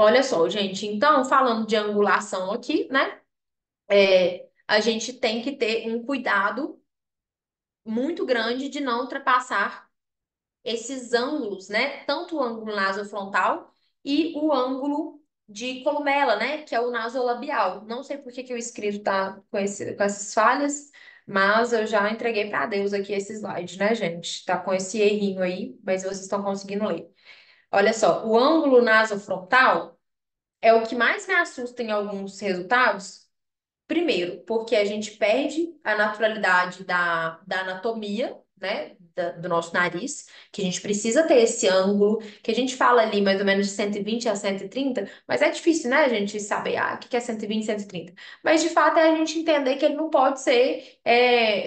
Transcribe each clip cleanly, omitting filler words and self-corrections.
Olha só, gente, então, falando de angulação aqui, né? A gente tem que ter um cuidado muito grande de não ultrapassar esses ângulos, né? Tanto o ângulo nasofrontal e o ângulo de columela, né? Que é o nasolabial. Não sei por que que o escrito tá com essas falhas, mas eu já entreguei para Deus aqui esse slide, né, gente? Tá com esse errinho aí, mas vocês estão conseguindo ler. Olha só, o ângulo nasofrontal é o que mais me assusta em alguns resultados. Primeiro, porque a gente perde a naturalidade da anatomia, né, do nosso nariz, que a gente precisa ter esse ângulo, que a gente fala ali mais ou menos de 120 a 130, mas é difícil, né, a gente saber, o que é 120, 130. Mas, de fato, é a gente entender que ele não pode ser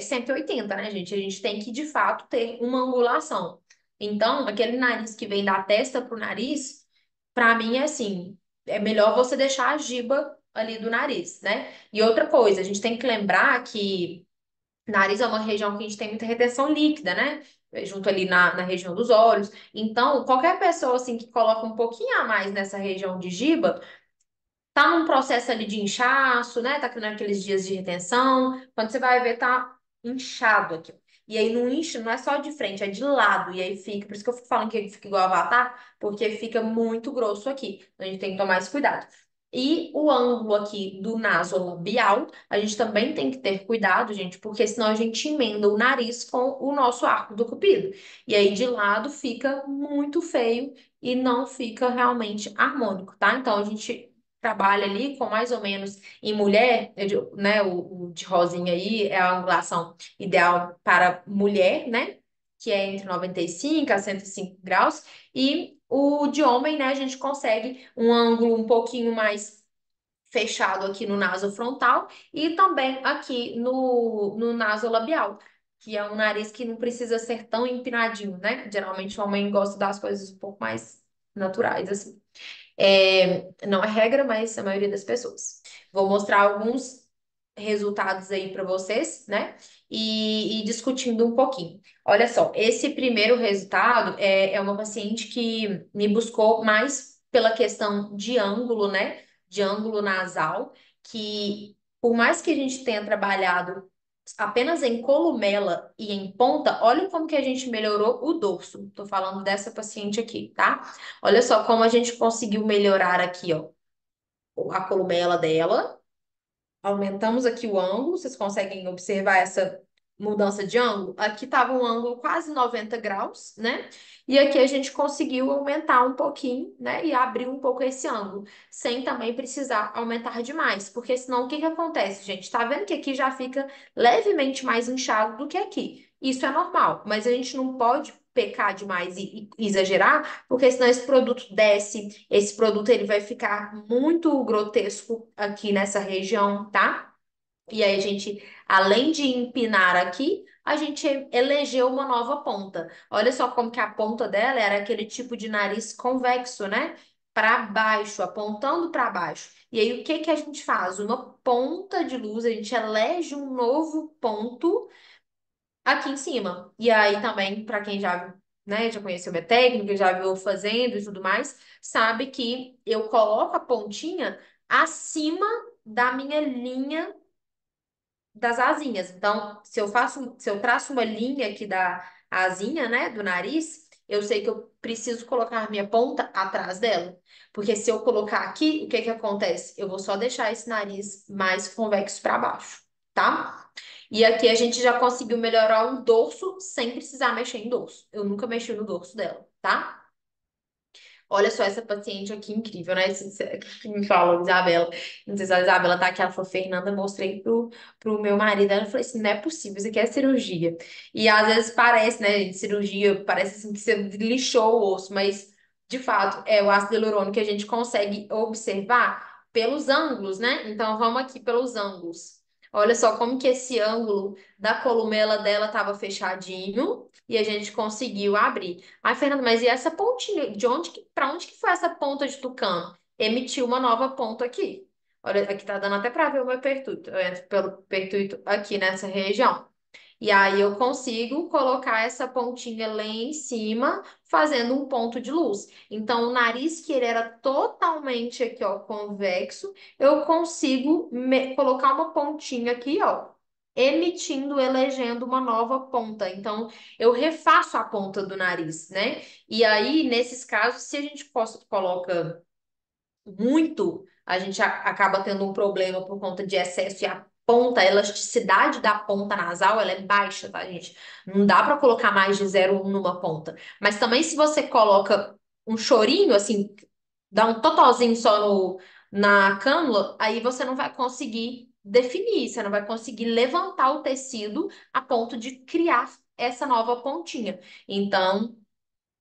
180, né, gente? A gente tem que, de fato, ter uma angulação. Então, aquele nariz que vem da testa pro nariz, para mim é assim, é melhor você deixar a giba ali do nariz, né? E outra coisa, a gente tem que lembrar que nariz é uma região que a gente tem muita retenção líquida, né? Junto ali na região dos olhos. Então, qualquer pessoa assim que coloca um pouquinho a mais nessa região de giba, tá num processo ali de inchaço, né? Tá naqueles dias de retenção. Quando você vai ver, tá inchado aqui. E aí não incha, não é só de frente, é de lado. E aí fica, por isso que eu fico falando que ele fica igual avatar, porque fica muito grosso aqui. Então a gente tem que tomar esse cuidado. E o ângulo aqui do nasolabial, a gente também tem que ter cuidado, gente, porque senão a gente emenda o nariz com o nosso arco do cupido. E aí de lado fica muito feio e não fica realmente harmônico, tá? Então a gente trabalha ali com mais ou menos em mulher, né, o de rosinha aí é a angulação ideal para mulher, né, que é entre 95 a 105 graus, e o de homem, né, a gente consegue um ângulo um pouquinho mais fechado aqui no naso frontal e também aqui no naso labial, que é um nariz que não precisa ser tão empinadinho, né? Geralmente o homem gosta das coisas um pouco mais naturais, assim. Não é regra, mas a maioria das pessoas. Vou mostrar alguns resultados aí para vocês, né? E discutindo um pouquinho. Olha só, esse primeiro resultado é uma paciente que me buscou mais pela questão de ângulo, né? De ângulo nasal, que por mais que a gente tenha trabalhado apenas em columela e em ponta, olha como que a gente melhorou o dorso. Tô falando dessa paciente aqui, tá? Olha só como a gente conseguiu melhorar aqui, ó, a columela dela. Aumentamos aqui o ângulo, vocês conseguem observar essa mudança de ângulo? Aqui estava um ângulo quase 90 graus, né? E aqui a gente conseguiu aumentar um pouquinho, né? E abrir um pouco esse ângulo, sem também precisar aumentar demais, porque senão o que que acontece, gente? Tá vendo que aqui já fica levemente mais inchado do que aqui. Isso é normal, mas a gente não pode pecar demais e exagerar, porque senão esse produto desce, esse produto ele vai ficar muito grotesco aqui nessa região, tá? E aí a gente, além de empinar aqui, a gente elegeu uma nova ponta. Olha só como que a ponta dela era aquele tipo de nariz convexo, né? Para baixo, apontando para baixo. E aí o que que a gente faz? Uma ponta de luz, a gente elege um novo ponto aqui em cima. E aí também, para quem já, né, já conheceu minha técnica, já viu eu fazendo e tudo mais, sabe que eu coloco a pontinha acima da minha linha das asinhas. Então, se eu traço uma linha aqui da asinha, né, do nariz, eu sei que eu preciso colocar minha ponta atrás dela. Porque se eu colocar aqui, o que que acontece? Eu vou só deixar esse nariz mais convexo para baixo, tá? E aqui a gente já conseguiu melhorar o dorso sem precisar mexer em dorso. Eu nunca mexi no dorso dela, tá? Olha só essa paciente aqui incrível, né? Que me falou, Isabela. Não sei se a Isabela tá aqui. Ela falou, Fernanda, mostrei pro meu marido. Ela falou assim: não é possível, isso aqui é cirurgia. E às vezes parece, né, gente, cirurgia, parece assim que você lixou o osso, mas de fato é o ácido hialurônico que a gente consegue observar pelos ângulos, né? Então vamos aqui pelos ângulos. Olha só como que esse ângulo da columela dela estava fechadinho e a gente conseguiu abrir. Ai, Fernando, mas e essa pontinha? Para onde que foi essa ponta de tucano? Emitiu uma nova ponta aqui. Olha, aqui tá dando até para ver o meu pertuito. Eu entro pelo pertuito aqui nessa região. E aí eu consigo colocar essa pontinha lá em cima, fazendo um ponto de luz. Então, o nariz que ele era totalmente aqui, ó, convexo, eu consigo colocar uma pontinha aqui, ó, emitindo, elegendo uma nova ponta. Então, eu refaço a ponta do nariz, né? E aí, nesses casos, se a gente coloca muito, a gente acaba tendo um problema por conta de excesso e a ponta, a elasticidade da ponta nasal, ela é baixa, tá, gente? Não dá para colocar mais de 0,1 numa ponta. Mas também se você coloca um chorinho, assim, dá um totozinho só na cânula, aí você não vai conseguir definir, você não vai conseguir levantar o tecido a ponto de criar essa nova pontinha. Então,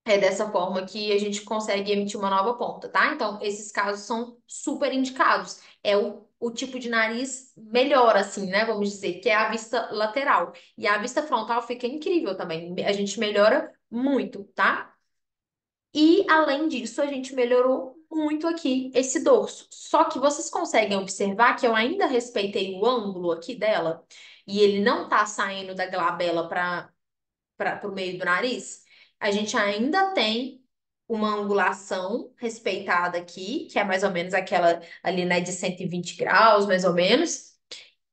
é dessa forma que a gente consegue emitir uma nova ponta, tá? Então, esses casos são super indicados. É o tipo de nariz melhor, assim, né? Vamos dizer, que é a vista lateral. E a vista frontal fica incrível também. A gente melhora muito, tá? E, além disso, a gente melhorou muito aqui esse dorso. Só que vocês conseguem observar que eu ainda respeitei o ângulo aqui dela e ele não tá saindo da glabela para o meio do nariz, a gente ainda tem uma angulação respeitada aqui, que é mais ou menos aquela ali, né, de 120 graus, mais ou menos,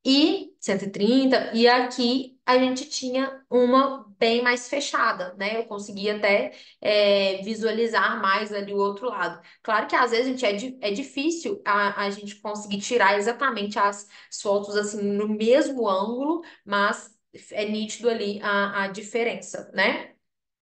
e 130, e aqui a gente tinha uma bem mais fechada, né? Eu conseguia até visualizar mais ali o outro lado. Claro que às vezes, gente, é difícil a gente conseguir tirar exatamente as fotos assim no mesmo ângulo, mas é nítido ali a diferença, né?